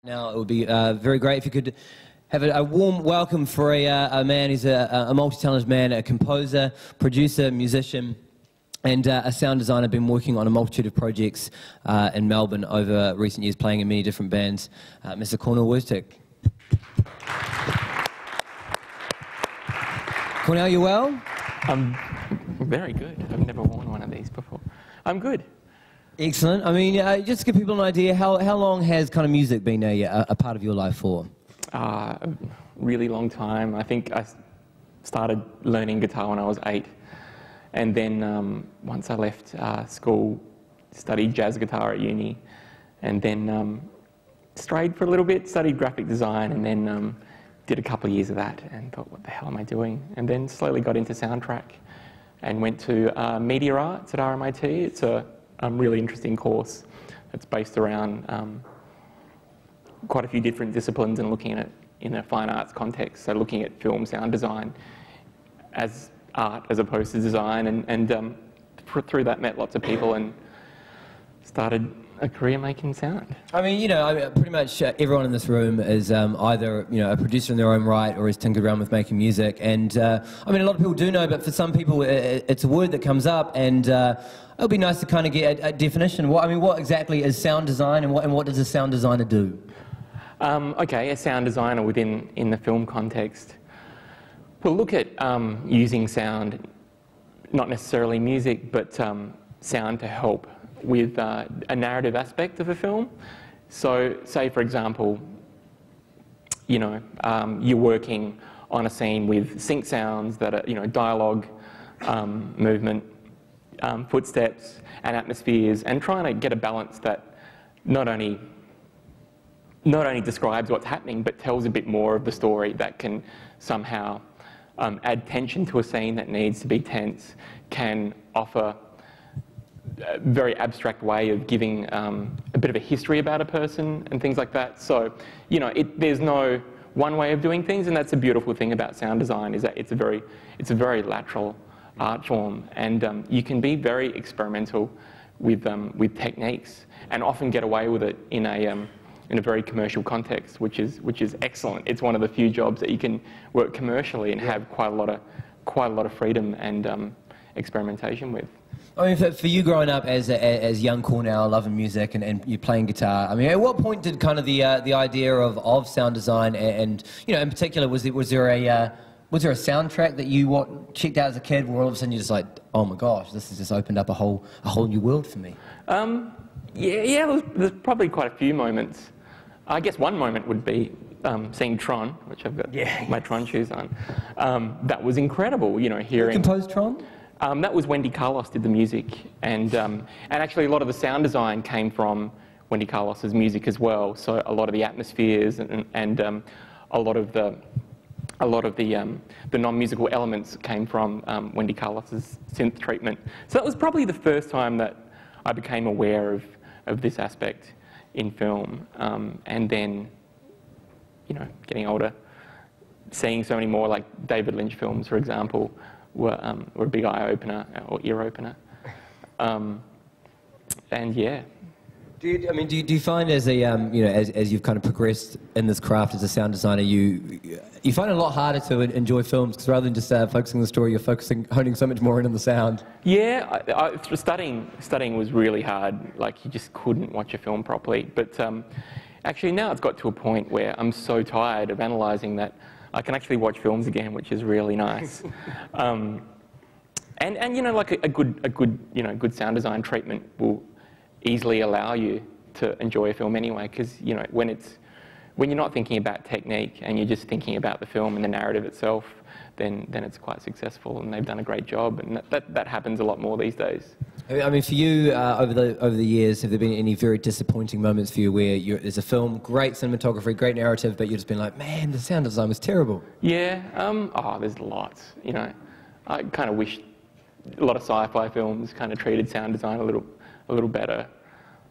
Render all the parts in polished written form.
Now, it would be very great if you could have a warm welcome for a man. He's a multi-talented man, a composer, producer, musician, and a sound designer. Been working on a multitude of projects in Melbourne over recent years, playing in many different bands. Mr. Cornel Wilczek. Cornel, you well? I'm very good. I've never worn one of these before. I'm good. Excellent. I mean, just to give people an idea, how long has kind of music been a part of your life for? A really long time. I think I started learning guitar when I was 8. And then once I left school, studied jazz guitar at uni. And then strayed for a little bit, studied graphic design, and then did a couple of years of that and thought, what the hell am I doing? And then slowly got into soundtrack and went to media arts at RMIT. It's a really interesting course. It's based around quite a few different disciplines and looking at it in a fine arts context. So looking at film sound design as art as opposed to design, and through that met lots of people and started a career making sound. I mean, pretty much everyone in this room is either, a producer in their own right or has tinkered around with making music. And, I mean, a lot of people do know, but for some people it's a word that comes up, and it would be nice to kind of get a definition. What exactly is sound design, and what does a sound designer do? Okay, a sound designer in the film context will look at using sound, not necessarily music, but sound to help with a narrative aspect of a film. So, say for example, you're working on a scene with sync sounds that are, dialogue, movement, footsteps, and atmospheres, and trying to get a balance that not only describes what's happening, but tells a bit more of the story that can somehow add tension to a scene that needs to be tense, can offer a very abstract way of giving a bit of a history about a person and things like that. So, there's no one way of doing things, and that's a beautiful thing about sound design, is that it's a very lateral art form, and you can be very experimental with techniques, and often get away with it in a very commercial context, which is excellent. It's one of the few jobs that you can work commercially and have quite a lot of freedom and experimentation with. I mean, for you growing up as young Cornel, loving music and you playing guitar, I mean, at what point did kind of the idea of sound design and in particular, was there a soundtrack that you checked out as a kid where all of a sudden you're just like, oh my gosh, this has just opened up a whole new world for me? Yeah, there's probably quite a few moments. I guess one moment would be seeing Tron, which I've got my Tron shoes on. That was incredible, hearing. Who composed Tron? That was Wendy Carlos did the music, and actually a lot of the sound design came from Wendy Carlos's music as well. So a lot of the atmospheres and a lot of the non-musical elements came from Wendy Carlos's synth treatment. So that was probably the first time that I became aware of this aspect in film, and then getting older, seeing so many more like David Lynch films, for example, were a big eye-opener or ear-opener. And yeah. Do you find as as you've kind of progressed in this craft as a sound designer, you find it a lot harder to enjoy films, because rather than just focusing on the story, you're honing so much more in on the sound? Yeah, studying was really hard. Like, you just couldn't watch a film properly. But actually now it's got to a point where I'm so tired of analysing that I can actually watch films again, which is really nice. And like a good sound design treatment will easily allow you to enjoy a film anyway, because when you're not thinking about technique and you're just thinking about the film and the narrative itself, then it's quite successful, and they've done a great job, and that happens a lot more these days. I mean, for you, over the years, have there been any very disappointing moments for you where there's a film, great cinematography, great narrative, but you've just been like, man, the sound design was terrible? Yeah, there's lots. I kind of wish a lot of sci-fi films kind of treated sound design a little better.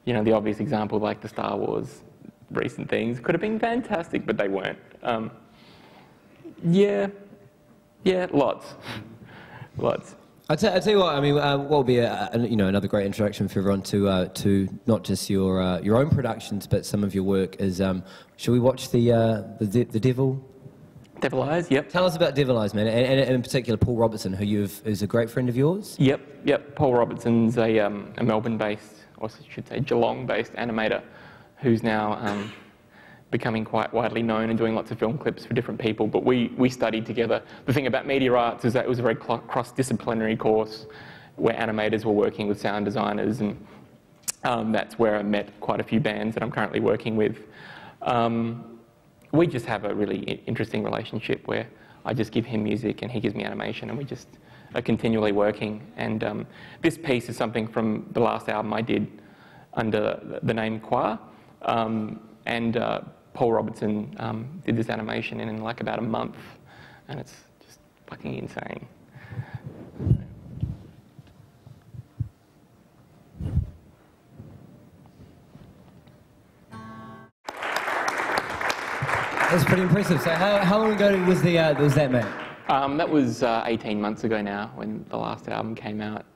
The obvious example, like the Star Wars recent things, could have been fantastic, but they weren't. Yeah, lots. I tell you what. I mean, what will be another great introduction for everyone to not just your own productions, but some of your work is. Shall we watch the Devil? Devil Eyes, yep. Tell us about Devil Eyes, man, and in particular Paul Robertson, who's a great friend of yours. Yep. Paul Robertson's a Melbourne-based, or I should say Geelong-based animator, who's now becoming quite widely known and doing lots of film clips for different people. But we studied together. The thing about media arts is that it was a very cross-disciplinary course where animators were working with sound designers, and that's where I met quite a few bands that I'm currently working with. We just have a really interesting relationship where I just give him music and he gives me animation, and we just are continually working. And this piece is something from the last album I did under the name Choir. Paul Robertson did this animation in like about a month, and it's just fucking insane. That's pretty impressive. So how long ago was that, mate? That was 18 months ago now, when the last album came out.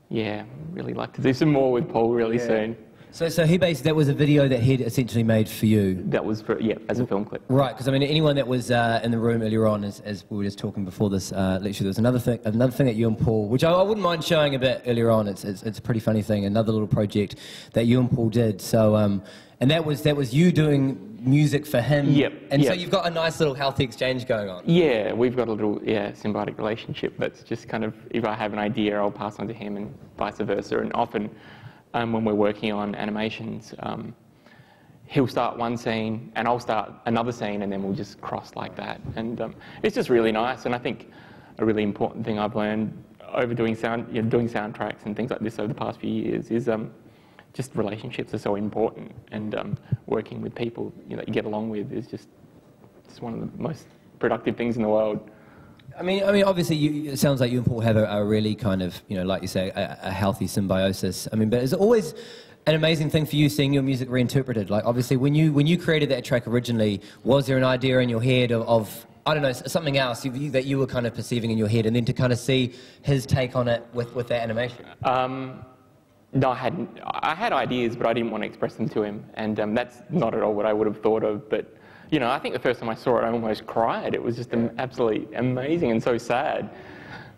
Yeah, really like to do some more with Paul really soon. So that was a video that he'd essentially made for you? That was for, as a film clip. Right, because I mean, anyone that was in the room earlier on, as we were just talking before this lecture, there was another thing that you and Paul, which I wouldn't mind showing a bit earlier on. It's a pretty funny thing, another little project that you and Paul did. So, and that was you doing music for him. So you've got a nice little healthy exchange going on. Yeah, we've got a little symbiotic relationship that's just kind of, if I have an idea, I'll pass on to him and vice versa. And often when we're working on animations, he'll start one scene and I'll start another scene, and then we'll just cross like that. And it's just really nice. And I think a really important thing I've learned over doing soundtracks and things like this over the past few years is just relationships are so important, and working with people that you get along with is just one of the most productive things in the world. I mean, obviously, it sounds like you and Paul have a really kind of, like you say, a healthy symbiosis. I mean, but it's always an amazing thing for you seeing your music reinterpreted. Like, obviously, when you created that track originally, was there an idea in your head of I don't know, something else that you were kind of perceiving in your head, and then to kind of see his take on it with that animation? No, I had ideas, but I didn't want to express them to him, and that's not at all what I would have thought of. But I think the first time I saw it, I almost cried. It was just absolutely amazing and so sad.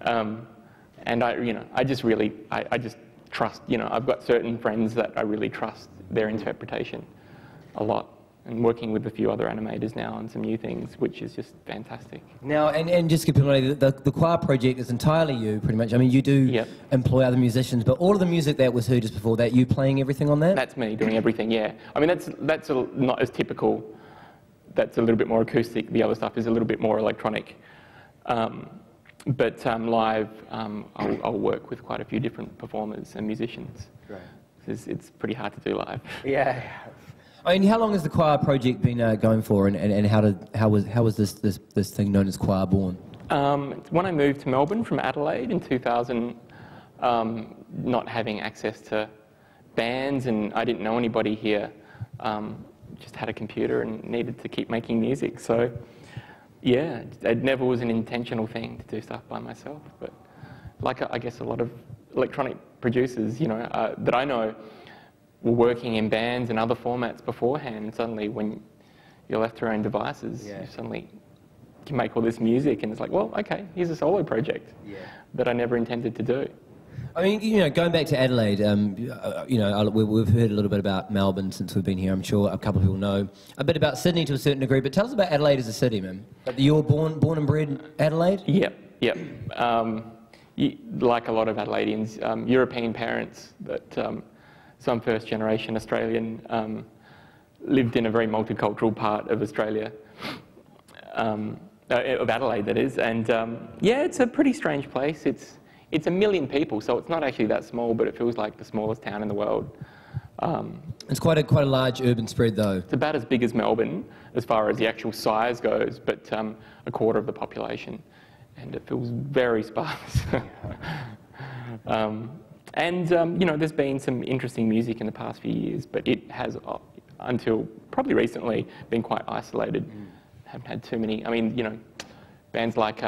And I just trust. I've got certain friends that I really trust their interpretation a lot. And working with a few other animators now on some new things, which is just fantastic. Now, and just to give people the Choir project is entirely you, pretty much. I mean, you do employ other musicians, but all of the music that was heard just before that, you playing everything on that? That's me doing everything, yeah. I mean, that's not as typical. That's a little bit more acoustic. The other stuff is a little bit more electronic. But live, I'll work with quite a few different performers and musicians. Right. It's pretty hard to do live. Yeah. I mean, how long has the Choir project been going for, and how was this thing known as Choir born? When I moved to Melbourne from Adelaide in 2000, not having access to bands, and I didn't know anybody here, just had a computer and needed to keep making music. So, yeah, it never was an intentional thing to do stuff by myself. But like I guess a lot of electronic producers, that I know, were working in bands and other formats beforehand, and suddenly when you're left to your own devices, you suddenly can make all this music, and it's like, well, okay, here's a solo project that I never intended to do. I mean, going back to Adelaide, we've heard a little bit about Melbourne since we've been here. I'm sure a couple of people know a bit about Sydney to a certain degree, but tell us about Adelaide as a city, man. You were born and bred Adelaide? Yep. Like a lot of Adelaideans, European parents, but some first-generation Australian, lived in a very multicultural part of Australia, of Adelaide, that is. And it's a pretty strange place. It's 1 million people, so it's not actually that small, but it feels like the smallest town in the world. It's quite a large urban spread, though. It's about as big as Melbourne, as far as the actual size goes, but a quarter of the population, and it feels very sparse. There's been some interesting music in the past few years, but it has, until probably recently, been quite isolated. Haven't had too many. I mean, bands like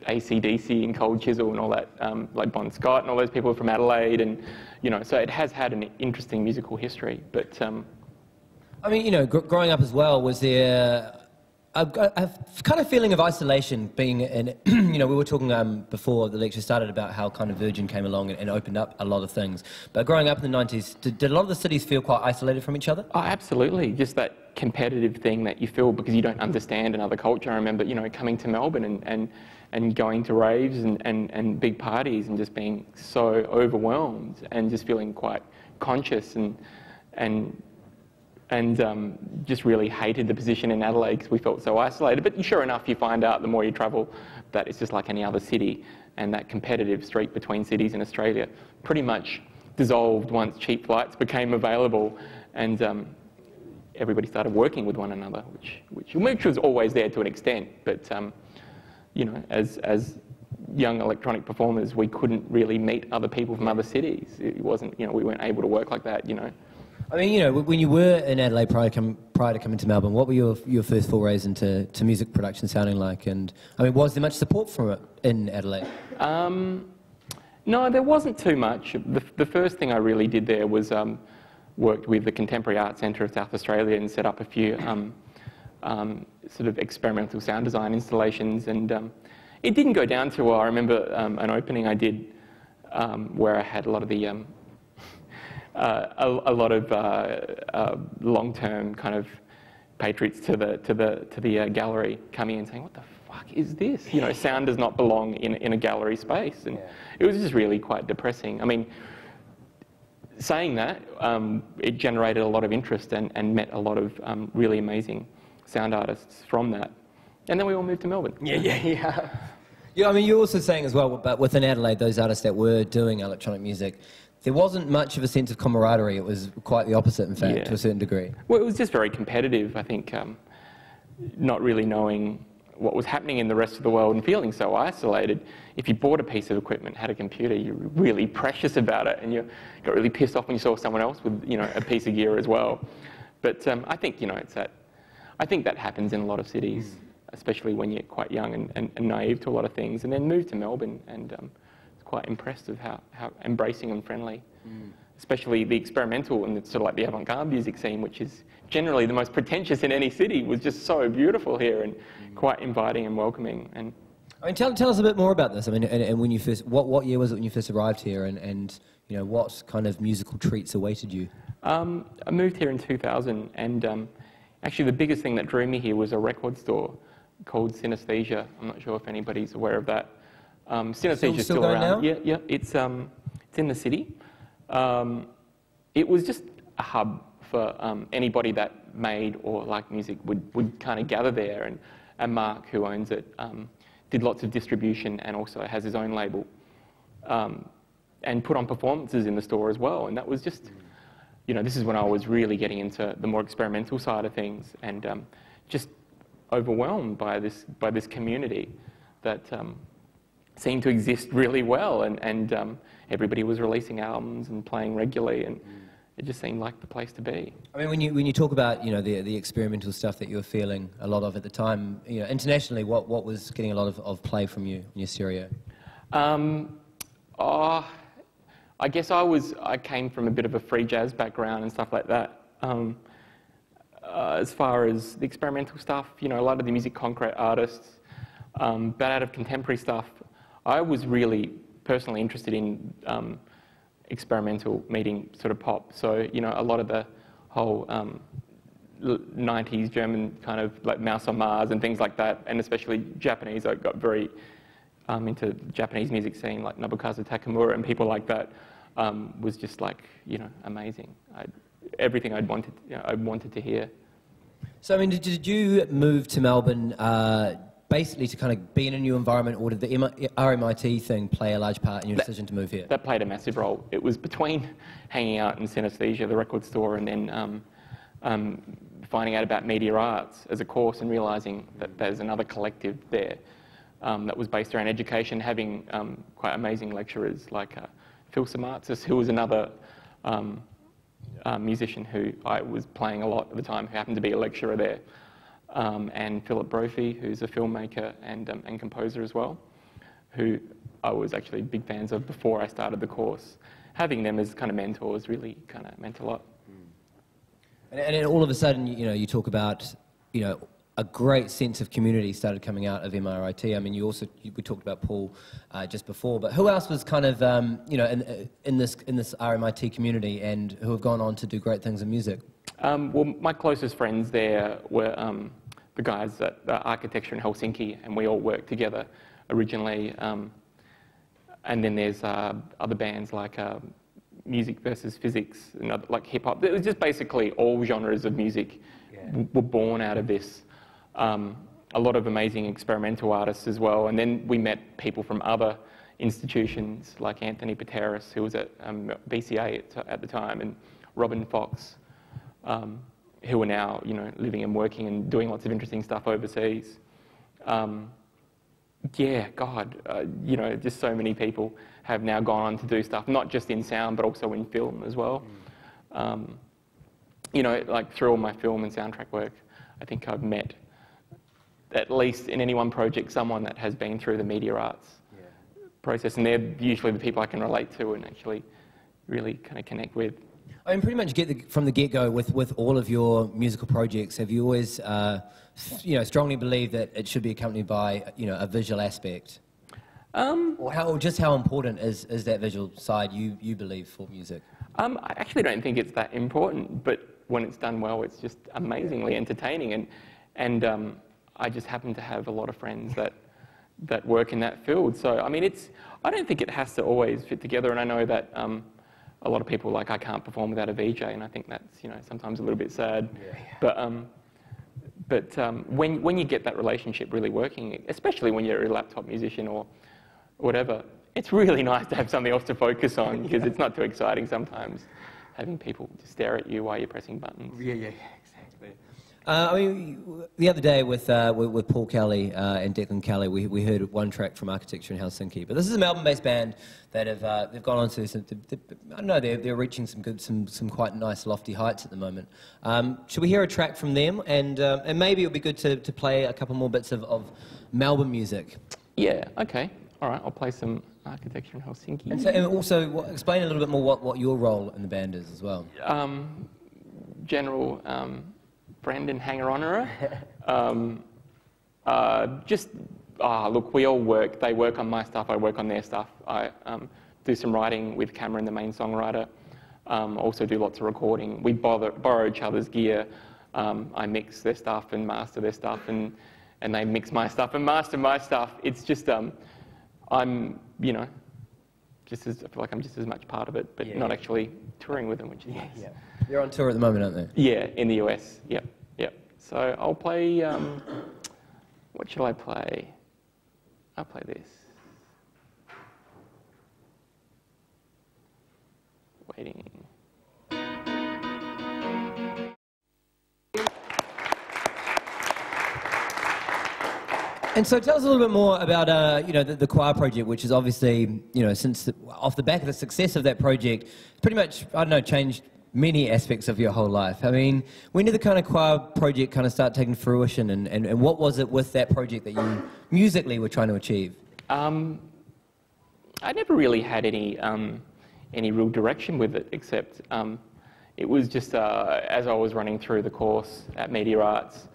AC/DC and Cold Chisel and all that, like Bon Scott and all those people from Adelaide, and so it has had an interesting musical history. But I mean, growing up as well, was there a kind of feeling of isolation being in, we were talking before the lecture started about how kind of Virgin came along and opened up a lot of things. But growing up in the 90s, did a lot of the cities feel quite isolated from each other? Oh, absolutely. Just that competitive thing that you feel because you don't understand another culture. I remember, coming to Melbourne and going to raves and big parties and just being so overwhelmed and just feeling quite conscious and just really hated the position in Adelaide because we felt so isolated. But sure enough, you find out the more you travel that it's just like any other city, and that competitive streak between cities in Australia pretty much dissolved once cheap flights became available, and everybody started working with one another, which was always there to an extent. But as young electronic performers, we couldn't really meet other people from other cities. It wasn't, we weren't able to work like that, I mean, when you were in Adelaide prior to coming to Melbourne, what were your first forays into music production sounding like? And I mean, was there much support from it in Adelaide? No, there wasn't too much. The first thing I really did there was worked with the Contemporary Arts Centre of South Australia and set up a few sort of experimental sound design installations. And it didn't go down too well. I remember an opening I did where I had a lot of the long-term kind of patriots to the gallery coming in saying, "What the fuck is this?" Sound does not belong in a gallery space, and it was just really quite depressing. I mean, saying that, it generated a lot of interest and met a lot of really amazing sound artists from that, and then we all moved to Melbourne. Yeah, I mean, you're also saying as well, but within Adelaide, those artists that were doing electronic music, there wasn't much of a sense of camaraderie. It was quite the opposite, in fact, to a certain degree. Well, it was just very competitive, I think, not really knowing what was happening in the rest of the world and feeling so isolated. If you bought a piece of equipment, had a computer, you're really precious about it, and you got really pissed off when you saw someone else with, a piece of gear as well. But I think, I think that happens in a lot of cities, especially when you're quite young and naive to a lot of things, and then move to Melbourne and quite impressed of how embracing and friendly, especially the experimental and sort of like the avant-garde music scene, which is generally the most pretentious in any city, was just so beautiful here and quite inviting and welcoming. And I mean, tell us a bit more about this. I mean, and when you first, what year was it when you first arrived here, and what kind of musical treats awaited you? I moved here in 2000, and actually the biggest thing that drew me here was a record store called Synesthesia. I'm not sure if anybody's aware of that. Synesthesia is still around. Now? Yeah, it's in the city. It was just a hub for anybody that made or liked music would kind of gather there, and Mark, who owns it, did lots of distribution and also has his own label, and put on performances in the store as well. And that was just, this is when I was really getting into the more experimental side of things, and just overwhelmed by this community that seemed to exist really well, and everybody was releasing albums and playing regularly, and it just seemed like the place to be. I mean, when you talk about the experimental stuff that you were feeling a lot of at the time, internationally, what was getting a lot of play from you in your stereo? I guess I came from a bit of a free jazz background and stuff like that. As far as the experimental stuff, a lot of the music concrete artists, but out of contemporary stuff, I was really personally interested in experimental meeting sort of pop. So, a lot of the whole 90s German kind of like Mouse on Mars and things like that, and especially Japanese. I got very into Japanese music scene, like Nobukazu Takamura and people like that, was just like, amazing. Everything I wanted to hear. So, I mean, did you move to Melbourne basically to kind of be in a new environment, or did the RMIT thing play a large part in your decision to move here? That played a massive role. It was between hanging out in Synesthesia, the record store, and then finding out about media arts as a course and realising that there's another collective there that was based around education, having quite amazing lecturers like Phil Samartzis, who was another musician who I was playing a lot at the time, who happened to be a lecturer there. And Philip Brophy, who's a filmmaker and composer as well. who I was actually big fans of before I started the course. Having them as kind of mentors really kind of meant a lot. And then all of a sudden, you talk about, a great sense of community started coming out of MRIT. I mean, we talked about Paul just before, but who else was kind of, in this RMIT community and who have gone on to do great things in music? Well, my closest friends there were the guys at the architecture in Helsinki, and we all worked together originally. And then there's other bands like Music versus Physics, and like hip hop. It was just basically all genres of music were born out of this. A lot of amazing experimental artists as well. And then we met people from other institutions like Anthony Pateris, who was at BCA at the time, and Robin Fox, who are now living and working and doing lots of interesting stuff overseas. Yeah, God, just so many people have now gone on to do stuff, not just in sound, but also in film as well. Like through all my film and soundtrack work, I think I've met, at least in any one project, someone that has been through the media arts process, and they're usually the people I can relate to and actually really kind of connect with. I mean, pretty much from the get-go with all of your musical projects, have you always, strongly believed that it should be accompanied by, a visual aspect? Or just how important is that visual side you believe for music? I actually don't think it's that important, but when it's done well, it's just amazingly entertaining, and I just happen to have a lot of friends that work in that field. So I mean, I don't think it has to always fit together, and I know that a lot of people I can't perform without a VJ, and I think that's sometimes a little bit sad. But when you get that relationship really working, especially when you're a laptop musician or whatever, it's really nice to have something else to focus on, because it's not too exciting sometimes having people just stare at you while you're pressing buttons. Yeah, exactly. I mean, the other day with Paul Kelly and Declan Kelly, we heard one track from Architecture in Helsinki. But this is a Melbourne-based band that they've gone on to some, I don't know, they're reaching some quite nice lofty heights at the moment. Should we hear a track from them? And maybe it would be good to play a couple more bits of Melbourne music. Yeah. Okay. All right. I'll play some Architecture in Helsinki. And also explain a little bit more what your role in the band is as well. General. Friend and hanger-onerer. Look, we all work. They work on my stuff, I work on their stuff. I do some writing with Cameron, the main songwriter. Also do lots of recording. We borrow each other's gear. I mix their stuff and master their stuff, and they mix my stuff and master my stuff. It's just, I'm, I feel like I'm just as much part of it, but not actually touring with them, which is nice. Yeah. They're on tour at the moment, aren't they? Yeah, in the US. Yep. So I'll play. What shall I play? I'll play this. Waiting. And so tell us a little bit more about the choir project, which is obviously, off the back of the success of that project, pretty much, changed many aspects of your whole life. I mean, when did the kind of choir project kind of start taking fruition, and what was it with that project that you musically were trying to achieve? I never really had any real direction with it, except it was just as I was running through the course at Media Arts,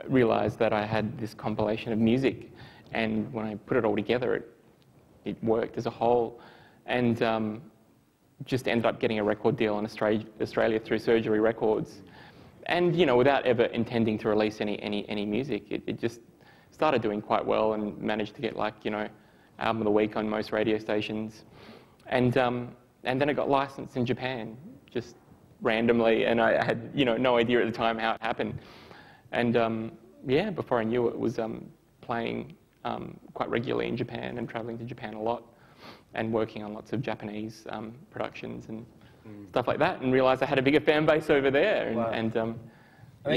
realised that I had this compilation of music, and when I put it all together, it worked as a whole, and just ended up getting a record deal in Australia through Surgery Records, and without ever intending to release any music, it just started doing quite well and managed to get album of the week on most radio stations, and then it got licensed in Japan just randomly, and I had no idea at the time how it happened. And before I knew it, was playing quite regularly in Japan and traveling to Japan a lot and working on lots of Japanese productions and stuff like that, and realised I had a bigger fan base over there. And, wow.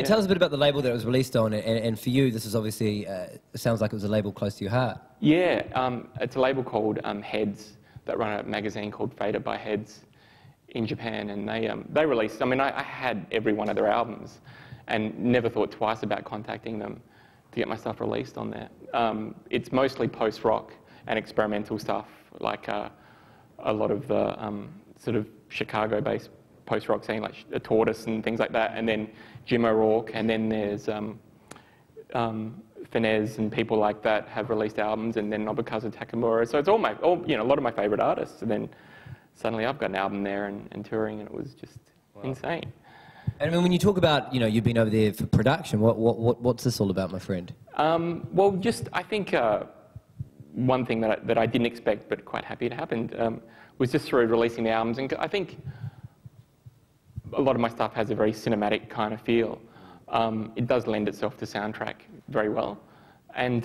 Tell us a bit about the label that it was released on, and for you, this is obviously, it sounds like it was a label close to your heart. Yeah, it's a label called Heads that run a magazine called Faded by Heads in Japan, and they released, I had every one of their albums, and never thought twice about contacting them get my stuff released on there. It's mostly post-rock and experimental stuff, like a lot of the sort of Chicago-based post-rock scene, like a Tortoise and things like that, and then Jim O'Rourke, and then there's Finez and people like that have released albums, and then Nobukazu Takamura. So it's all a lot of my favourite artists, and then suddenly I've got an album there and touring, and it was just insane. And I mean, when you talk about, you've been over there for production, what's this all about, my friend? Well, I think one thing that I didn't expect, but quite happy it happened, was just through releasing the albums. And I think a lot of my stuff has a very cinematic kind of feel. It does lend itself to soundtrack very well. And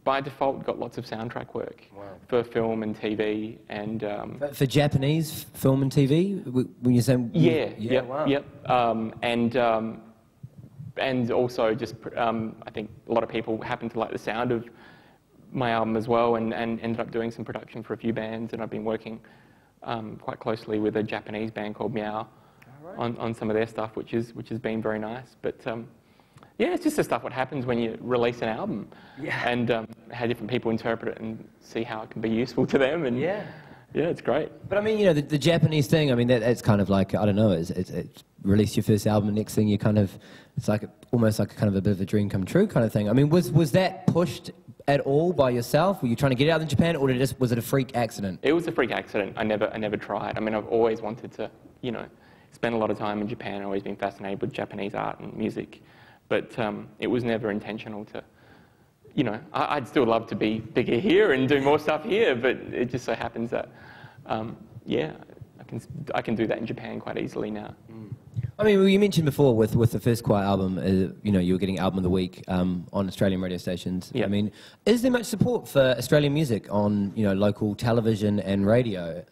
by default, got lots of soundtrack work for film and TV. And for Japanese film and TV? When you're saying... And also just, I think a lot of people happen to like the sound of my album as well, and ended up doing some production for a few bands, and I've been working quite closely with a Japanese band called Meow on some of their stuff, which has been very nice. But yeah, it's just the stuff what happens when you release an album, and how different people interpret it and see how it can be useful to them, and yeah, it's great. But I mean, the Japanese thing, I mean, that's kind of like, I don't know, it's release your first album, and next thing you kind of, it's like almost like kind of a bit of a dream come true kind of thing. I mean, was that pushed at all by yourself? Were you trying to get out in Japan, or was it a freak accident? It was a freak accident. I never tried. I mean, I've always wanted to, spend a lot of time in Japan. I've always been fascinated with Japanese art and music, but it was never intentional to, I'd still love to be bigger here and do more stuff here, but it just so happens that, I can do that in Japan quite easily now. I mean, well, you mentioned before with the First Quiet album, you were getting Album of the Week on Australian radio stations. Yeah. I mean, is there much support for Australian music on local television and radio,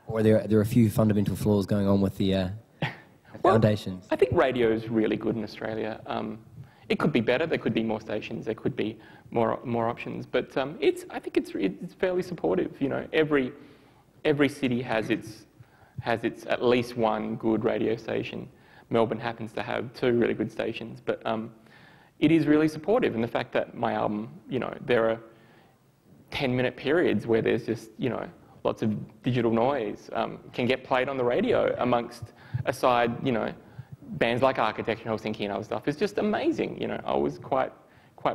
or are there a few fundamental flaws going on with the foundations? I think radio is really good in Australia. It could be better. There could be more stations. There could be more options. But I think it's fairly supportive. Every city has its at least one good radio station. Melbourne happens to have 2 really good stations, but it is really supportive. And the fact that my album, there are 10-minute periods where there's just, lots of digital noise, can get played on the radio aside, bands like Architecture in Helsinki and other stuff. It's just amazing. I was quite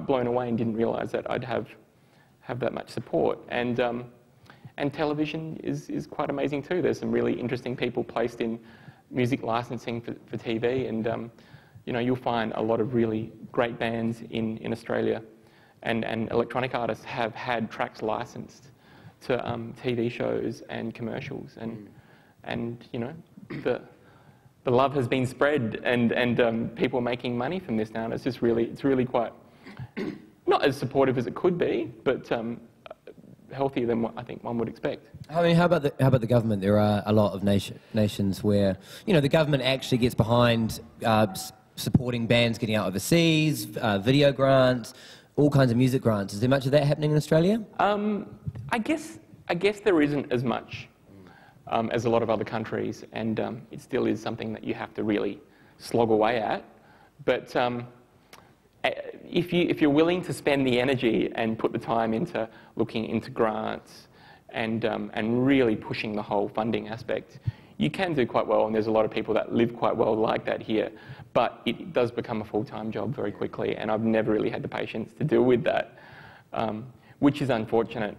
blown away and didn't realise that I'd have that much support. And television is quite amazing too. There's some really interesting people placed in music licensing for TV, and you'll find a lot of really great bands in Australia, and electronic artists have had tracks licensed to TV shows and commercials, and the love has been spread, and people are making money from this now, and it's really quite not as supportive as it could be, but healthier than what I think one would expect. I mean, how about the government? There are a lot of nations where the government actually gets behind supporting bands getting out overseas, video grants, all kinds of music grants. Is there much of that happening in Australia? I guess there isn't as much as a lot of other countries, and it still is something that you have to really slog away at. But if you're willing to spend the energy and put the time into looking into grants and really pushing the whole funding aspect, you can do quite well, and there's a lot of people that live quite well like that here. But it does become a full-time job very quickly, and I've never really had the patience to deal with that, which is unfortunate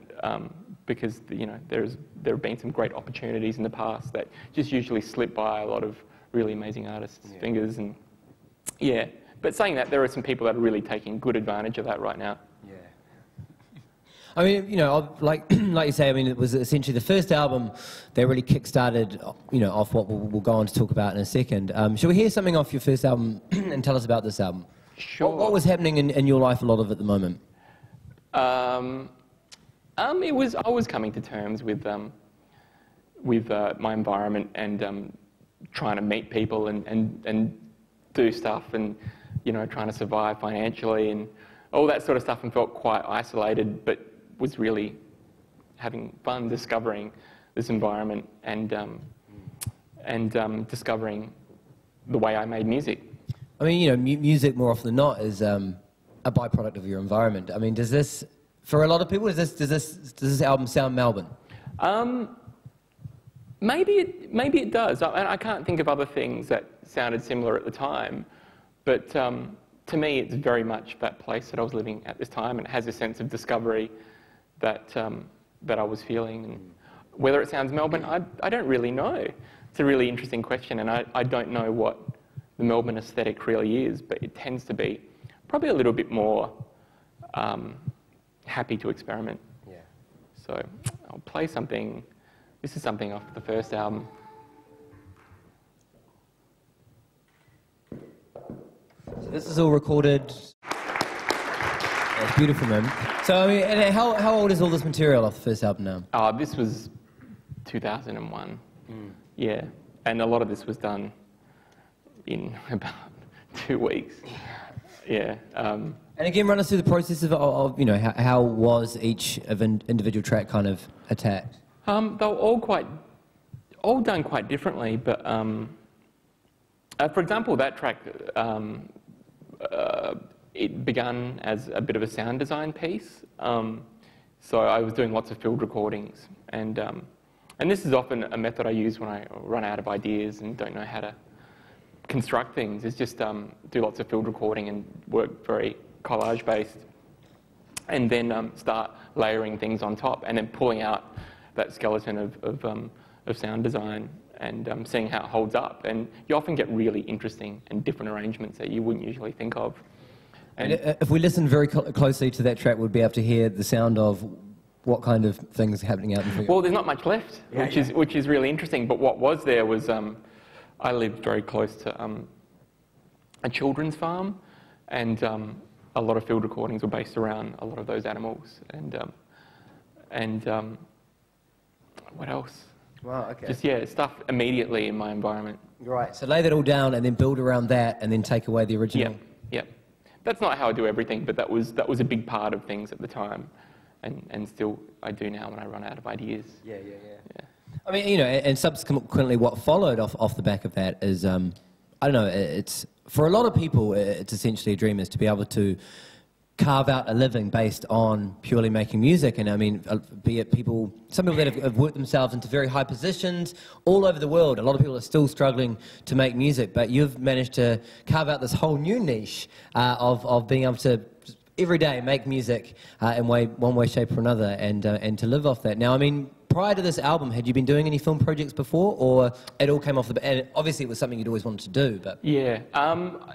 because there have been some great opportunities in the past that just usually slip by a lot of really amazing artists' fingers, and yeah. But saying that, there are some people that are really taking good advantage of that right now. Yeah. I mean, like you say, I mean, it was essentially the first album that really kick-started, off what we'll go on to talk about in a second. Shall we hear something off your first album and tell us about this album? Sure. What was happening in your life a lot of at the moment? I was coming to terms with my environment and trying to meet people and do stuff and trying to survive financially and all that sort of stuff, and felt quite isolated, but was really having fun discovering this environment and discovering the way I made music. I mean, music more often than not is a byproduct of your environment. I mean, does this, for a lot of people, does this album sound Melbourne? Maybe it does. I can't think of other things that sounded similar at the time, but to me, it's very much that place that I was living at this time, and it has a sense of discovery that that I was feeling. And whether it sounds Melbourne, I don't really know. It's a really interesting question, and I don't know what the Melbourne aesthetic really is, but it tends to be probably a little bit more happy to experiment. Yeah. So I'll play something. This is something off the first album. So this is all recorded. It's beautiful, man. So I mean, and how old is all this material off the first album now? This was 2001. Yeah, and a lot of this was done in about 2 weeks. Yeah. And again, run us through the process of you know, how was each individual track kind of attacked? They were all done quite differently, but for example, that track, it began as a bit of a sound design piece. So I was doing lots of field recordings, and this is often a method I use when I run out of ideas and don't know how to construct things, is just do lots of field recording and work very collage-based, and then start layering things on top, and then pulling out that skeleton of sound design and seeing how it holds up. And you often get really interesting and different arrangements that you wouldn't usually think of. And if we listen very closely to that track, we'd be able to hear the sound of what kind of things are happening out in front of you. Well, there's not much left, which is really interesting. But what was there was, I lived very close to a children's farm, and a lot of field recordings were based around a lot of those animals. And what else? Wow, okay. Just, stuff immediately in my environment. Right, so lay that all down and then build around that and then take away the original. Yeah. That's not how I do everything, but that was a big part of things at the time, and still I do now when I run out of ideas. Yeah. I mean, you know, and subsequently what followed off the back of that is, I don't know, it's, for a lot of people, it's essentially a dream is to be able to carve out a living based on purely making music. And I mean, be it people, some people that have worked themselves into very high positions all over the world. A lot of people are still struggling to make music, but you've managed to carve out this whole new niche of being able to every day make music in one way, shape or another, and to live off that. Now, I mean, prior to this album, had you been doing any film projects before, or it all came off the... And obviously it was something you'd always wanted to do, but... Yeah,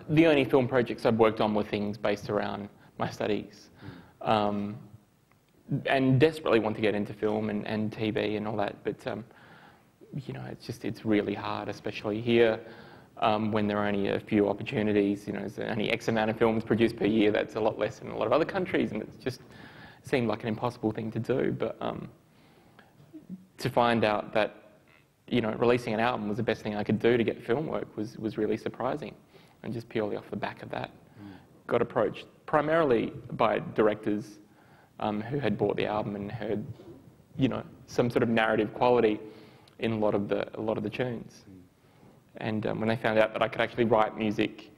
the only film projects I'd worked on were things based around my studies, and desperately want to get into film and TV and all that, but you know, it's really hard, especially here, when there are only a few opportunities. You know, there's only X amount of films produced per year. That's a lot less than a lot of other countries, and it just seemed like an impossible thing to do. But to find out that, you know, releasing an album was the best thing I could do to get film work was really surprising, and just purely off the back of that, got approached primarily by directors who had bought the album and heard, you know, some sort of narrative quality in a lot of the tunes. And when they found out that I could actually write music,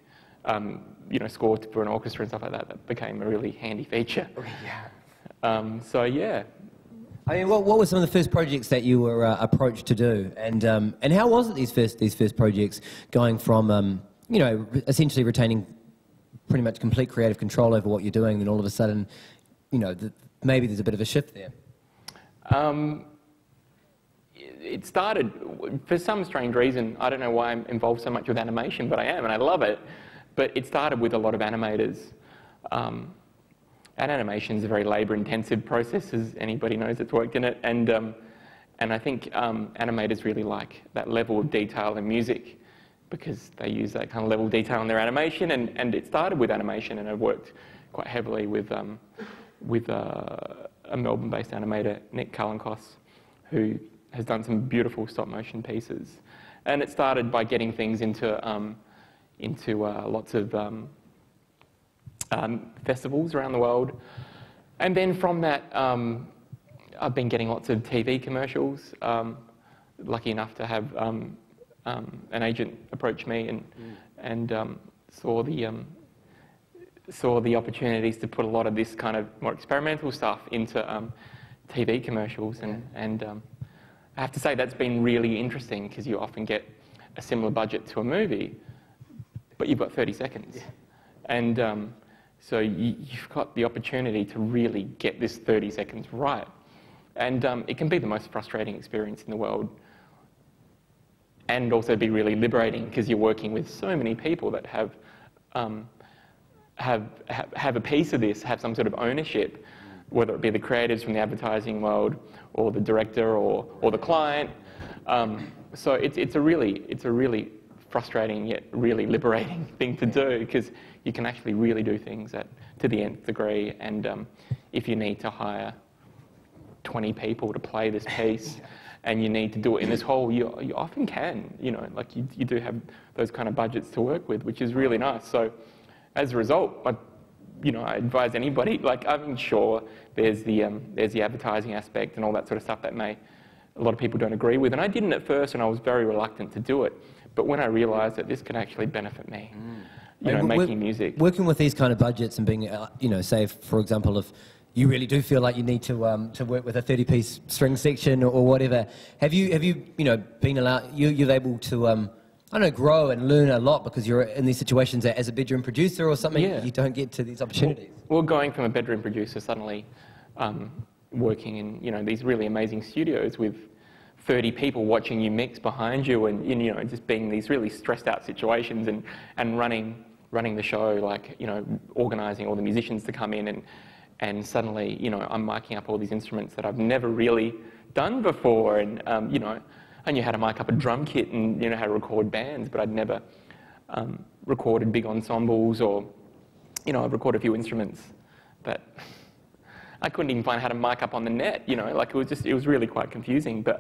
you know, score for an orchestra and stuff like that, that became a really handy feature. So yeah. I mean, what were some of the first projects that you were approached to do, and how was it these first projects, going from you know, essentially retaining pretty much complete creative control over what you're doing, and then all of a sudden, you know, maybe there's a bit of a shift there? It started, for some strange reason, I don't know why I'm involved so much with animation, but I am, and I love it. But it started with a lot of animators. And animation is a very labour-intensive process, as anybody knows that's worked in it. And I think animators really like that level of detail in music, because they use that kind of level of detail in their animation. And it started with animation, and I worked quite heavily with a Melbourne-based animator, Nick Kalankos, who has done some beautiful stop-motion pieces. And it started by getting things into lots of festivals around the world. And then from that, I've been getting lots of TV commercials. Lucky enough to have an agent approach me and saw the saw the opportunities to put a lot of this kind of more experimental stuff into TV commercials, and I have to say that's been really interesting, because you often get a similar budget to a movie, but you've got 30 seconds. Yeah. And so you've got the opportunity to really get this 30 seconds right. And it can be the most frustrating experience in the world, and also be really liberating, because you're working with so many people that have a piece of this, have some sort of ownership, whether it be the creatives from the advertising world, or the director, or the client. So it's a really frustrating yet really liberating thing to do, because you can actually really do things to the nth degree. And if you need to hire 20 people to play this piece, and you need to do it in this hall, you often can. You know, like you do have those kind of budgets to work with, which is really nice. So as a result, I advise anybody, like, I'm sure there's the advertising aspect and all that sort of stuff that a lot of people don't agree with. And I didn't at first, and I was very reluctant to do it. But when I realized that this can actually benefit me, making music. Working with these kind of budgets and being, say, for example, if you really do feel like you need to work with a 30-piece string section or whatever, have you been allowed, you're able to, grow and learn a lot, because you're in these situations as a bedroom producer or something. Yeah. You don't get to these opportunities. Well, going from a bedroom producer suddenly working in these really amazing studios with 30 people watching you mix behind you, and just being these really stressed out situations, and running the show, like organising all the musicians to come in, and suddenly I'm miking up all these instruments that I've never really done before, and I knew how to mic up a drum kit and how to record bands, but I'd never recorded big ensembles, or I've recorded a few instruments that I couldn't even find how to mic up on the net. Like it was really quite confusing. But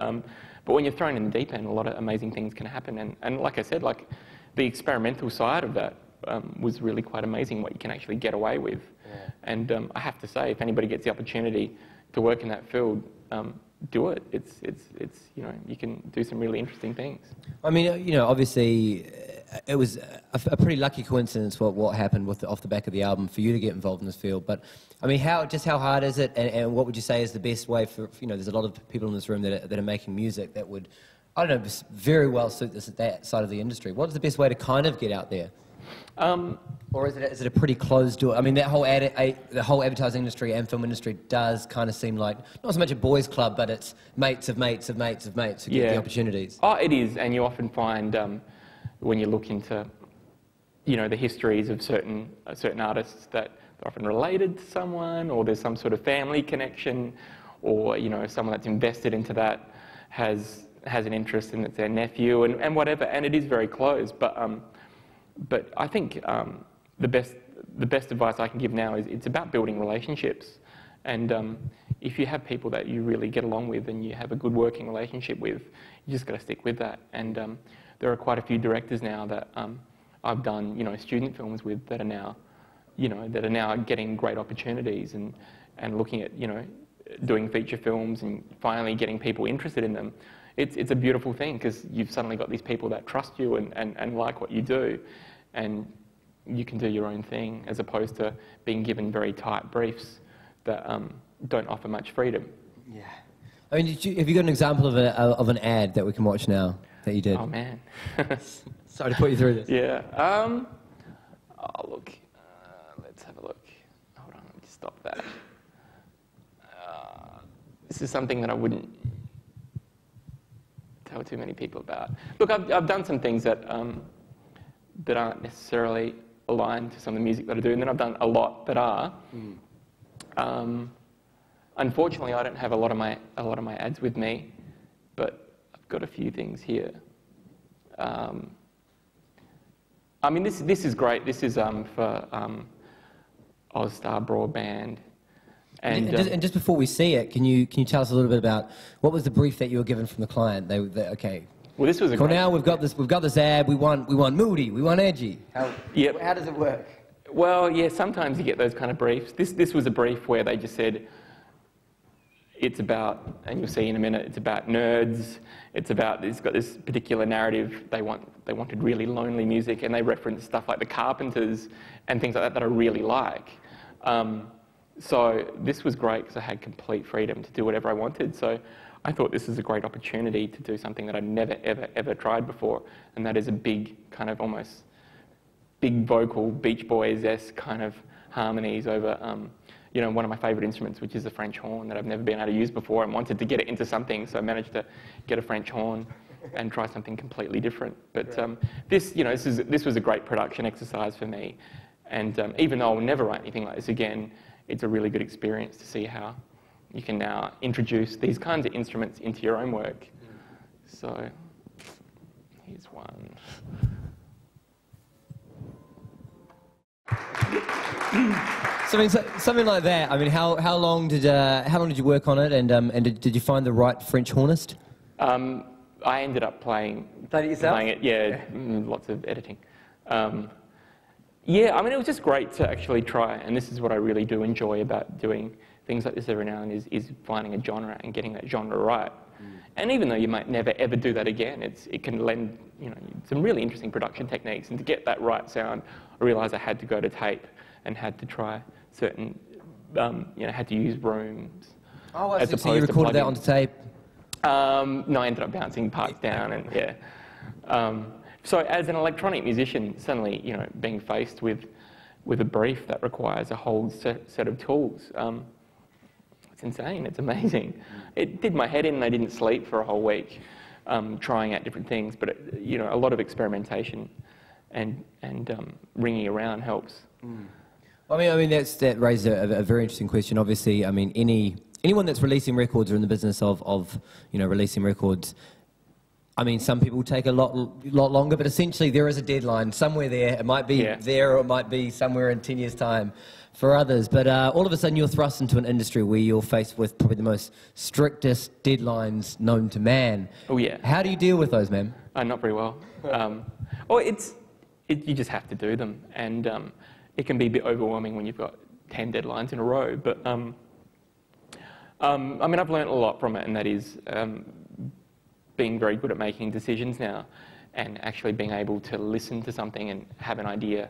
when you're thrown in the deep end, a lot of amazing things can happen. And like I said, like the experimental side of that was really quite amazing, what you can actually get away with. Yeah. And I have to say, if anybody gets the opportunity to work in that field, do it. It's you can do some really interesting things. I mean, obviously, it was a pretty lucky coincidence what happened off the back of the album for you to get involved in this field. But I mean, how hard is it, and what would you say is the best way for there's a lot of people in this room that are making music that would, I don't know, very well suit that side of the industry. What's the best way to kind of get out there? Or is it a pretty closed door? I mean, that whole the whole advertising industry and film industry does kind of seem like not so much a boys' club, but it's mates of mates of mates of mates who get the opportunities. Oh, it is, and you often find when you look into the histories of certain artists that they're often related to someone, or there's some sort of family connection, or someone that's invested into that has an interest in it's their nephew and whatever, and it is very close. But I think the best advice I can give now is it's about building relationships. And if you have people that you really get along with and you have a good working relationship with, you just got to stick with that. And there are quite a few directors now that I've done student films with that are now getting great opportunities and looking at doing feature films and finally getting people interested in them. It's a beautiful thing, because you've suddenly got these people that trust you and like what you do, and you can do your own thing, as opposed to being given very tight briefs that don't offer much freedom. Yeah. I mean, have you got an example of an ad that we can watch now that you did? Oh, man. Sorry to put you through this. Yeah. Oh, look. Let's have a look. Hold on, let me just stop that. This is something that I wouldn't tell too many people about. Look, I've done some things that aren't necessarily aligned to some of the music that I do, and then I've done a lot that are. Unfortunately, I don't have a lot of my ads with me, but I've got a few things here. I mean, this is great. This is for Austar Broadband. And just before we see it, can you tell us a little bit about what was the brief that you were given from the client? Okay. Well, this was a Cornel, we've got this ad. We want moody. We want edgy. How does it work? Well, yeah. Sometimes you get those kind of briefs. This was a brief where they just said, it's about, and you'll see in a minute, it's about nerds. It's got this particular narrative. They wanted really lonely music, and they reference stuff like the Carpenters and things like that that I really like. So this was great because I had complete freedom to do whatever I wanted. So I thought this was a great opportunity to do something that I'd never, ever, ever tried before, and that is a big kind of almost big vocal Beach Boys-esque kind of harmonies over, you know, one of my favourite instruments, which is the French horn that I've never been able to use before, and wanted to get it into something, so I managed to get a French horn and try something completely different. But this was a great production exercise for me, and even though I'll never write anything like this again, it's a really good experience to see how you can now introduce these kinds of instruments into your own work. So here's one. Something like that. I mean, how long did you work on it, and did you find the right French hornist? I ended up playing it, yeah, lots of editing. Yeah, I mean, it was just great to actually try, and this is what I really do enjoy about doing things like this every now and then, is finding a genre and getting that genre right. And even though you might never ever do that again, it can lend, you know, some really interesting production techniques. And to get that right sound, I realised I had to go to tape and had to try certain, you know, had to use rooms. Oh, I see. So you recorded that onto tape? No, I ended up bouncing parts down, and yeah. So as an electronic musician, suddenly, you know, being faced with a brief that requires a whole set of tools, it's insane. It's amazing. It did my head in, and I didn't sleep for a whole week, trying out different things. But you know, a lot of experimentation and ringing around helps. I mean that raises a very interesting question. Obviously, I mean anyone that's releasing records or in the business of you know, releasing records. I mean, some people take a lot longer, but essentially there is a deadline somewhere there. It might be there, or it might be somewhere in 10 years' time for others. But all of a sudden you're thrust into an industry where you're faced with probably the most strictest deadlines known to man. Oh, yeah. How do you deal with those, man? Not very well. Well, you just have to do them. And it can be a bit overwhelming when you've got 10 deadlines in a row. But, I mean, I've learned a lot from it, and that is being very good at making decisions now, and actually being able to listen to something and have an idea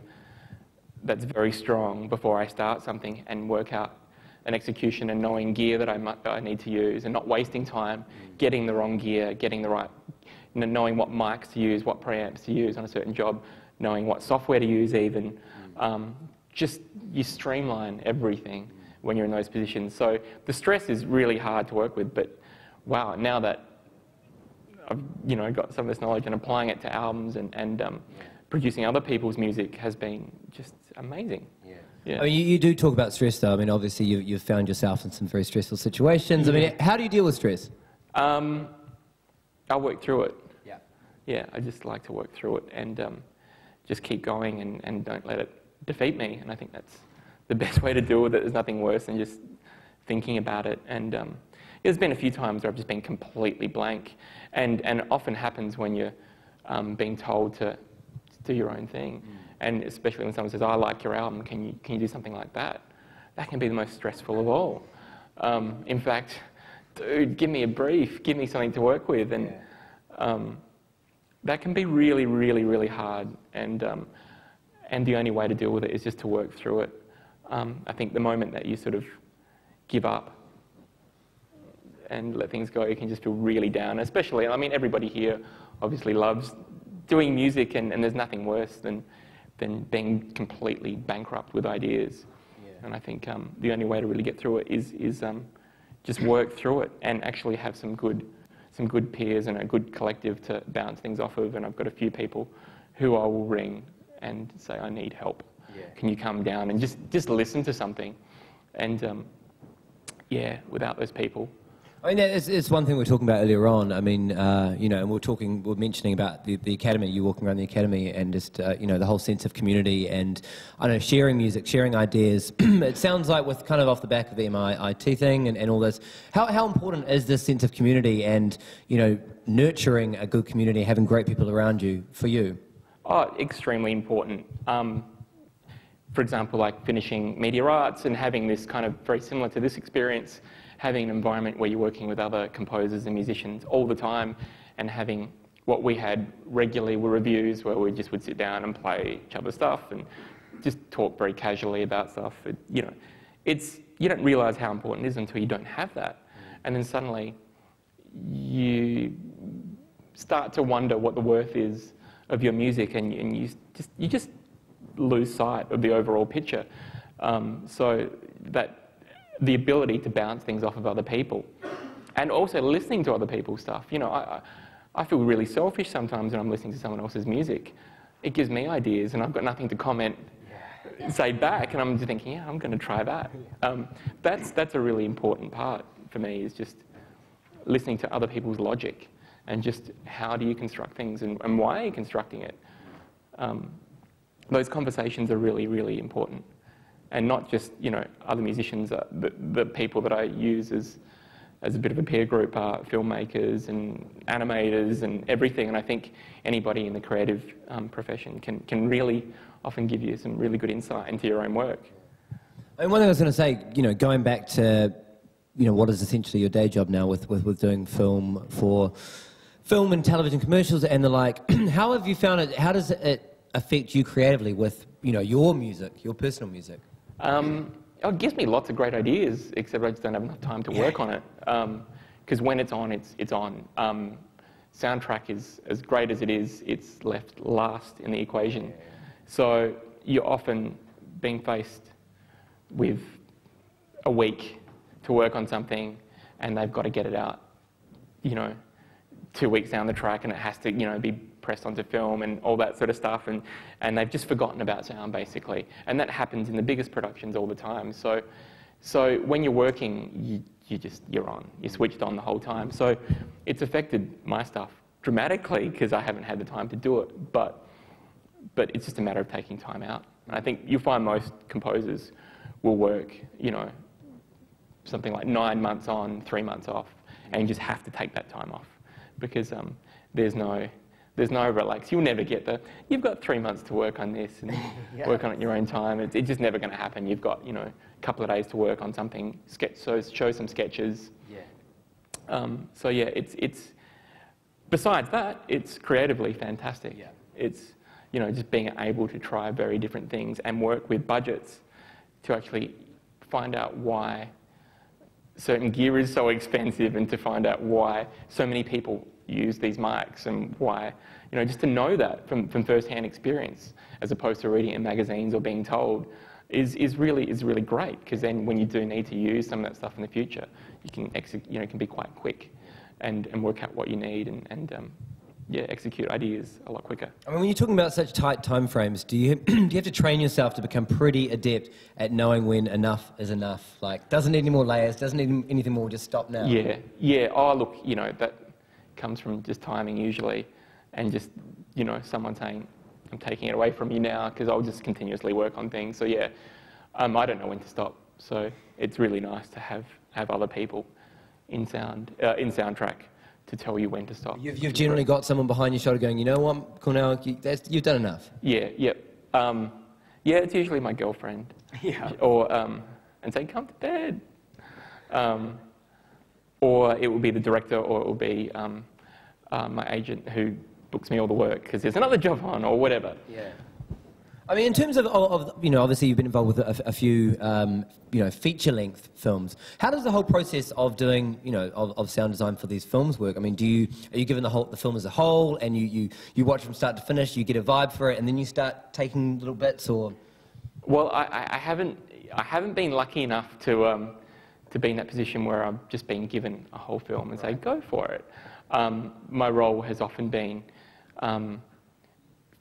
that's very strong before I start something, and work out an execution, and knowing gear that I need to use, and not wasting time getting the wrong gear, getting the right, you know, knowing what mics to use, what preamps to use on a certain job, knowing what software to use even. Just you streamline everything when you're in those positions. So the stress is really hard to work with, but wow, now that I've, you know, got some of this knowledge and applying it to albums and producing other people's music has been just amazing. Yeah. I mean, you do talk about stress, though. I mean, obviously you've found yourself in some very stressful situations. I mean, how do you deal with stress? I work through it. Yeah. Yeah, I just like to work through it and just keep going and don't let it defeat me. And I think that's the best way to deal with it. There's nothing worse than just thinking about it. And there's been a few times where I've just been completely blank, and it often happens when you're being told to do your own thing, and especially when someone says, "I like your album, can you do something like that?" That can be the most stressful of all. In fact, dude, give me a brief, give me something to work with, and that can be really, really, really hard. And the only way to deal with it is just to work through it. I think the moment that you sort of give up and let things go, you can just feel really down. Especially, I mean, everybody here obviously loves doing music, and there's nothing worse than being completely bankrupt with ideas. And I think the only way to really get through it is just work through it and actually have some good peers and a good collective to bounce things off of. And I've got a few people who I will ring and say, "I need help. Can you come down?" And just listen to something. And yeah, without those people. I mean, it's one thing we were talking about earlier on. I mean, you know, and we're mentioning about the academy, you walking around the academy, and just, you know, the whole sense of community and, I don't know, sharing music, sharing ideas. It sounds like with kind of off the back of the MIT thing and all this, how important is this sense of community and, you know, nurturing a good community, having great people around you for you? Oh, extremely important. For example, like finishing media arts and having this kind of very similar to this experience, having an environment where you're working with other composers and musicians all the time, and having what we had regularly were reviews where we just would sit down and play each other's stuff and just talk very casually about stuff. You know, you don't realise how important it is until you don't have that. And then suddenly you start to wonder what the worth is of your music, and you just lose sight of the overall picture. So that the ability to bounce things off of other people, and also listening to other people's stuff. You know, I feel really selfish sometimes when I'm listening to someone else's music. It gives me ideas, and I've got nothing to comment, say back, and I'm just thinking, yeah, I'm going to try that. That's a really important part for me, is just listening to other people's logic, and just how do you construct things, and why are you constructing it. Those conversations are really, really important. And not just, you know, other musicians, the people that I use as a bit of a peer group are filmmakers and animators and everything. And I think anybody in the creative profession can really often give you some really good insight into your own work. And one thing I was going to say, you know, going back to, you know, what is essentially your day job now with doing film for film and television commercials and the like, how have you found it, how does it affect you creatively with, you know, your music, your personal music? It gives me lots of great ideas, except I just don't have enough time to work on it. Because when it's on, it's on. Soundtrack is, as great as it is, it's left last in the equation. So you're often being faced with a week to work on something, and they've got to get it out, you know, 2 weeks down the track, and it has to, you know, be pressed onto film and all that sort of stuff, and they've just forgotten about sound, basically. And that happens in the biggest productions all the time. So when you're working, you're on. You're switched on the whole time. So it's affected my stuff dramatically because I haven't had the time to do it, but it's just a matter of taking time out. And I think you'll find most composers will work, you know, something like 9 months on, 3 months off, and you just have to take that time off because there's no relax. You'll never get you've got 3 months to work on this and work on it in your own time. It's just never going to happen. You've got, you know, a couple of days to work on something, show some sketches. So yeah, it's besides that, it's creatively fantastic. It's, you know, just being able to try very different things and work with budgets to actually find out why certain gear is so expensive, and to find out why so many people use these mics, and why, you know, just to know that from first-hand experience, as opposed to reading it in magazines or being told, is really great. Because then, when you do need to use some of that stuff in the future, you can can be quite quick, and work out what you need, and execute ideas a lot quicker. I mean, when you're talking about such tight time frames, do you have to train yourself to become pretty adept at knowing when enough is enough? Like, doesn't need any more layers, doesn't need anything more, just stop now. Yeah. Oh, look, you know, that comes from just timing usually, and just, you know, someone saying, I'm taking it away from you now, because I'll just continuously work on things. So yeah, I don't know when to stop. So it's really nice to have other people in soundtrack to tell you when to stop. You've generally got someone behind your shoulder going, you know what, Cornel, you've done enough. Yeah. It's usually my girlfriend. Or and say, come to bed. Or it will be the director, or it will be my agent who books me all the work because there's another job on, or whatever. I mean, in terms of you know, obviously you've been involved with a few, you know, feature-length films. How does the whole process of doing, you know, of sound design for these films work? I mean, are you given the film as a whole, and you watch from start to finish, you get a vibe for it, and then you start taking little bits, or? Well, I haven't been lucky enough to be in that position where I've just been given a whole film and say, go for it. My role has often been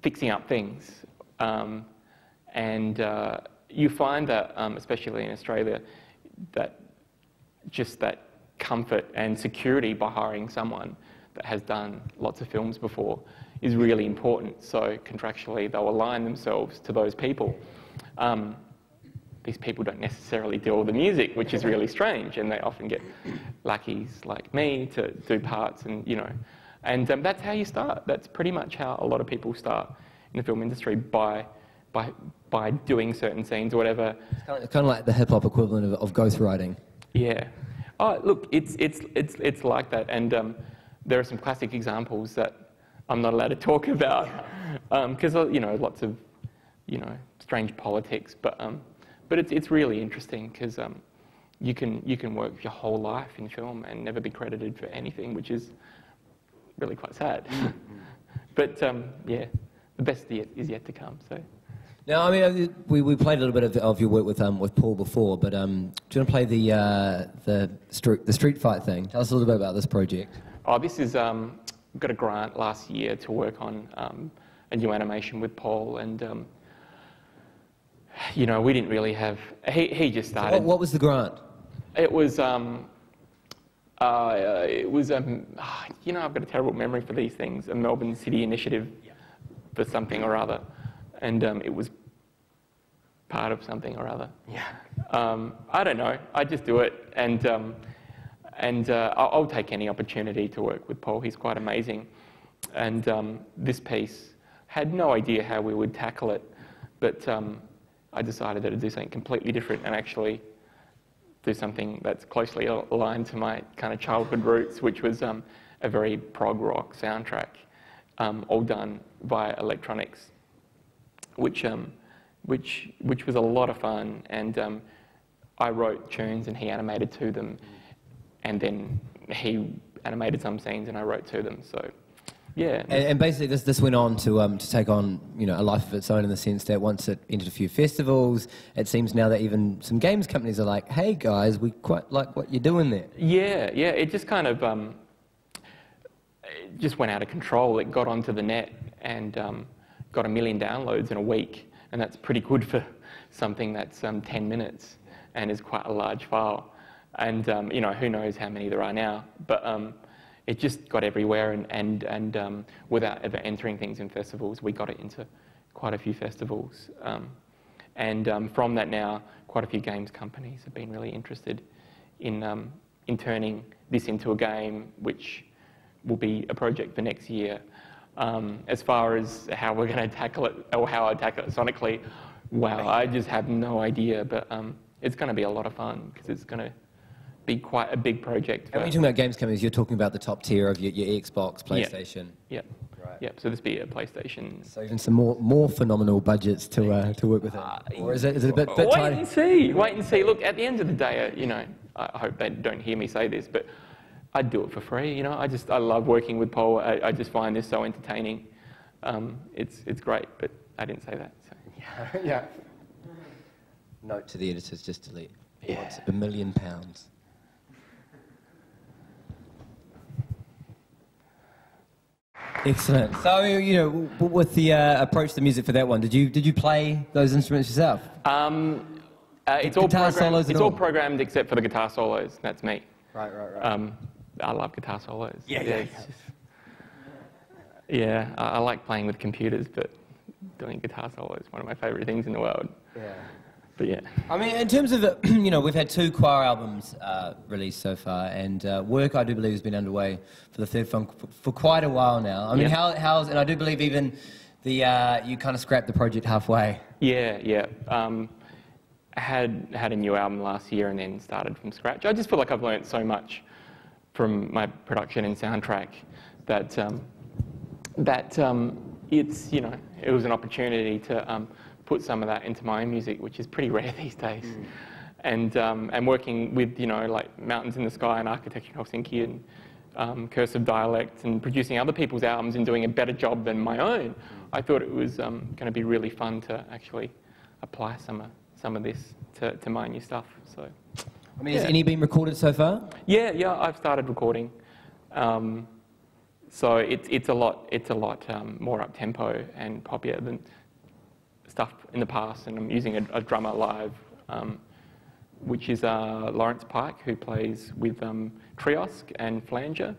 fixing up things. And you find that, especially in Australia, that just that comfort and security by hiring someone that has done lots of films before is really important. So contractually, they'll align themselves to those people. These people don't necessarily do all the music, which is really strange, and they often get lackeys like me to do parts, and you know, and that's how you start. That's pretty much how a lot of people start in the film industry, by doing certain scenes or whatever. It's kind of like the hip-hop equivalent of ghostwriting. Yeah. Oh, look, it's like that, and there are some classic examples that I'm not allowed to talk about because you know, lots of, you know, strange politics, but it's really interesting because you can work your whole life in film and never be credited for anything, which is really quite sad. But yeah, the best is yet to come. So. Now, I mean, we played a little bit of your work with Paul before, but do you want to play the street fight thing? Tell us a little bit about this project. Oh, this is got a grant last year to work on a new animation with Paul, and you know, we didn't really have. He just started. What was the grant? It was you know, I've got a terrible memory for these things. A Melbourne City initiative for something or other, and it was part of something or other. Yeah. I don't know. I just do it, and I'll take any opportunity to work with Paul. He's quite amazing, and this piece had no idea how we would tackle it, but I decided that I'd do something completely different and actually do something that's closely aligned to my kind of childhood roots, which was a very prog rock soundtrack, all done via electronics, which was a lot of fun. And I wrote tunes and he animated to them, and then he animated some scenes and I wrote to them. So. Yeah, and basically this went on to take on, you know, a life of its own, in the sense that once it entered a few festivals, it seems now that even some games companies are like, hey guys, we quite like what you're doing there. Yeah, it just kind of it just went out of control. It got onto the net and got 1 million downloads in a week, and that's pretty good for something that's 10 minutes and is quite a large file. And you know, who knows how many there are now, but. It just got everywhere, and without ever entering things in festivals, we got it into quite a few festivals. And from that now, quite a few games companies have been really interested in turning this into a game, which will be a project for next year. As far as how we're going to tackle it, or how I tackle it sonically, wow, I just have no idea, but it's going to be a lot of fun, because it's going to be quite a big project. And when you're talking about games companies, you're talking about the top tier of your Xbox, PlayStation. Yeah. Right. Yeah. So this be a PlayStation. So even some more phenomenal budgets to work with it. Or is it a bit wait tiny? And see. Wait and see. Look, at the end of the day, you know, I hope they don't hear me say this, but I'd do it for free. You know, I love working with Paul. I just find this so entertaining. It's great, but I didn't say that. So. Yeah. Note to the editors: just delete. Yeah. What's £1 million? Excellent. So, you know, with the approach to music for that one, did you play those instruments yourself? It's all programmed except for the guitar solos. That's me. Right. I love guitar solos. Yeah. Yeah, I like playing with computers, but doing guitar solos is one of my favourite things in the world. Yeah. But yeah. I mean, in terms of, you know, we've had 2 choir albums released so far, and work, I do believe, has been underway for the third film for quite a while now. I mean, how's, and I do believe even you kind of scrapped the project halfway. Yeah. I had a new album last year and then started from scratch. I just feel like I've learnt so much from my production and soundtrack that it's, you know, it was an opportunity to put some of that into my own music, which is pretty rare these days. And working with, you know, like Mountains in the Sky and Architecture in Helsinki and Cursive Dialect, and producing other people's albums and doing a better job than my own, I thought it was going to be really fun to actually apply some of this to my new stuff. So, I mean, has any been recorded so far? Yeah, I've started recording. So it's a lot more up tempo and poppier than stuff in the past, and I'm using a drummer live, which is Lawrence Pike, who plays with Triosk and Flanger,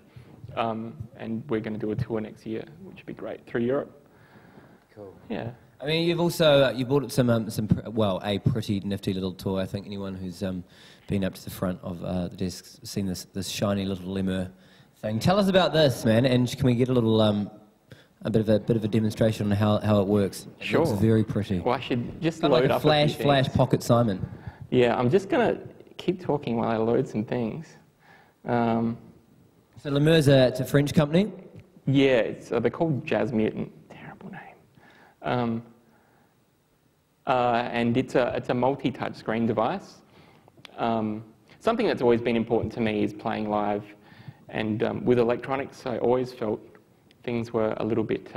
and we're going to do a tour next year, which would be great, through Europe. Cool. Yeah. I mean, you've also you brought a pretty nifty little tour. I think anyone who's been up to the front of the desk has seen this shiny little lemur thing. Tell us about this, man, and can we get a little a bit of a demonstration on how it works? Sure. It's very pretty. Well, I should just load load like a up flash pocket Simon. Yeah, I'm just going to keep talking while I load some things. So Lemure's it's a French company? Yeah, they're called JazzMutant. Terrible name. And it's a multi-touch screen device. Something that's always been important to me is playing live. And with electronics, I always felt things were a little bit...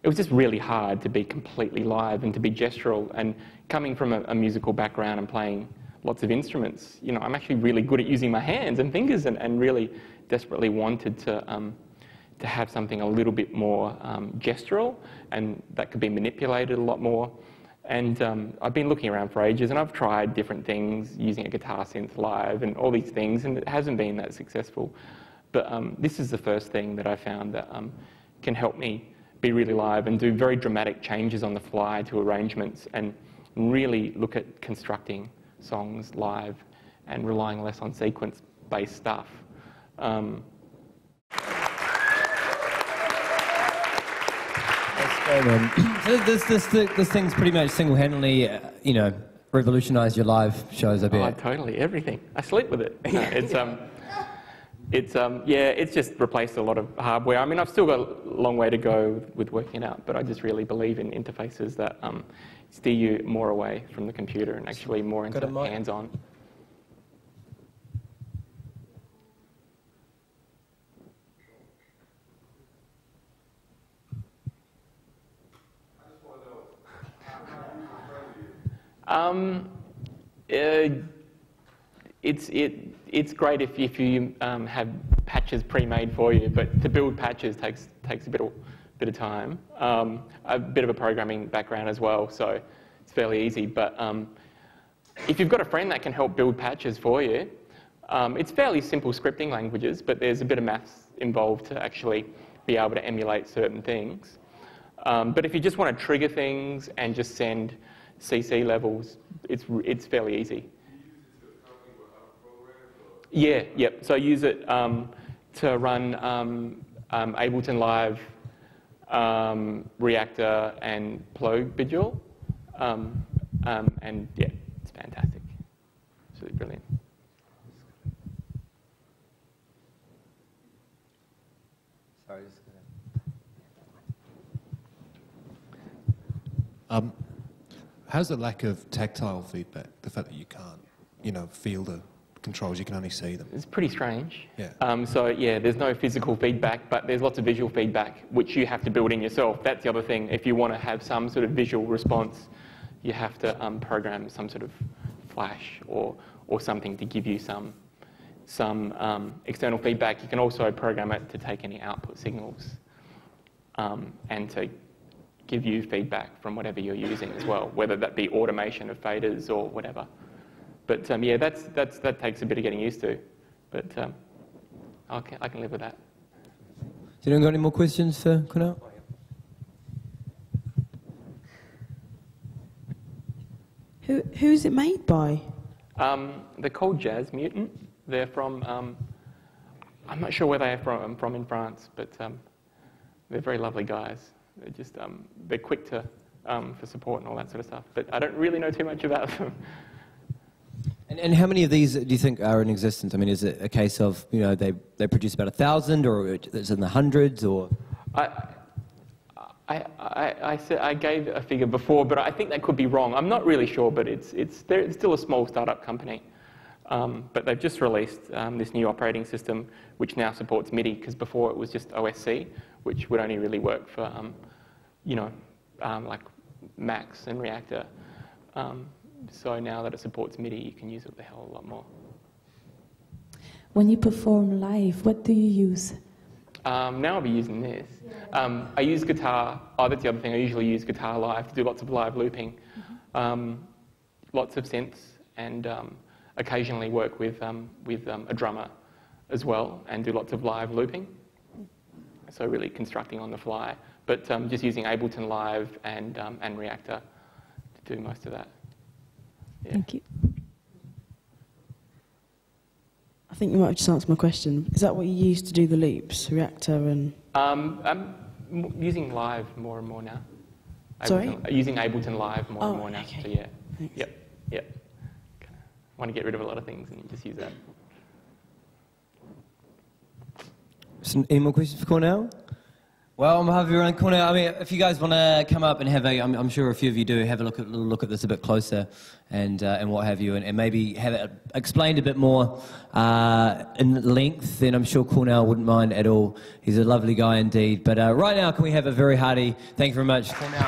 it was just really hard to be completely live and to be gestural. And coming from a musical background and playing lots of instruments, you know, I'm actually really good at using my hands and fingers, and really desperately wanted to have something a little bit more gestural, and that could be manipulated a lot more. And I've been looking around for ages, and I've tried different things, using a guitar synth live and all these things, and it hasn't been that successful. But this is the first thing that I found that can help me be really live and do very dramatic changes on the fly to arrangements, and really look at constructing songs live and relying less on sequence-based stuff. So this thing's pretty much single-handedly, you know, revolutionised your live shows a bit. Oh, totally, everything. I sleep with it. It's just replaced a lot of hardware. I mean, I've still got a long way to go with working it out, but I just really believe in interfaces that steer you more away from the computer and actually more into hands-on. It's great if you have patches pre-made for you, but to build patches takes a bit of time. A bit of a programming background as well, so it's fairly easy. But if you've got a friend that can help build patches for you, it's fairly simple scripting languages, but there's a bit of maths involved to actually be able to emulate certain things. But if you just want to trigger things and just send CC levels, it's fairly easy. Yeah, yep. So I use it to run Ableton Live, Reactor, and Plogvisual, and yeah, it's fantastic. It's really brilliant. Sorry, just how's the lack of tactile feedback? The fact that you can't, you know, feel the controls, you can only see them. It's pretty strange. Yeah. So yeah, there's no physical feedback, but there's lots of visual feedback, which you have to build in yourself. That's the other thing. If you want to have some sort of visual response, you have to program some sort of flash or something to give you some external feedback. You can also program it to take any output signals and to give you feedback from whatever you're using as well, whether that be automation of faders or whatever. But yeah, that takes a bit of getting used to, but I can live with that. Do you anyone got any more questions for Cornel? Who is it made by? They're called JazzMutant. They're from, I'm not sure where they are from in France, but they're very lovely guys. They're just, they're quick to, for support and all that sort of stuff. But I don't really know too much about them. And how many of these do you think are in existence? I mean, is it a case of, you know, they produce about 1,000, or it's in the hundreds, or? I gave a figure before, but I think that could be wrong. I'm not really sure, but it's still a small startup company. But they've just released this new operating system, which now supports MIDI, because before it was just OSC, which would only really work for, you know, like Macs and Reactor. So now that it supports MIDI, you can use it a hell of a lot more. When you perform live, what do you use? Now I'll be using this. I use guitar. Oh, that's the other thing. I usually use guitar live to do lots of live looping. Lots of synths, and occasionally work with a drummer as well, and do lots of live looping. So really constructing on the fly, but just using Ableton Live and Reactor to do most of that. Yeah. Thank you. I think you might have just answered my question. Is that what you use to do the loops, Reactor and? I'm using Live more and more now. Sorry? Using Ableton Live more and more now. Okay. So yeah. Thanks. Yep. Want to get rid of a lot of things and just use that. Any more questions for Cornel? Well, on behalf of everyone, Cornel, I mean, if you guys want to come up and have I'm sure a few of you do, have a little look at this a bit closer and what have you, and maybe have it explained a bit more in length, then I'm sure Cornel wouldn't mind at all. He's a lovely guy indeed. But right now, can we have a very hearty thank you very much, Cornel.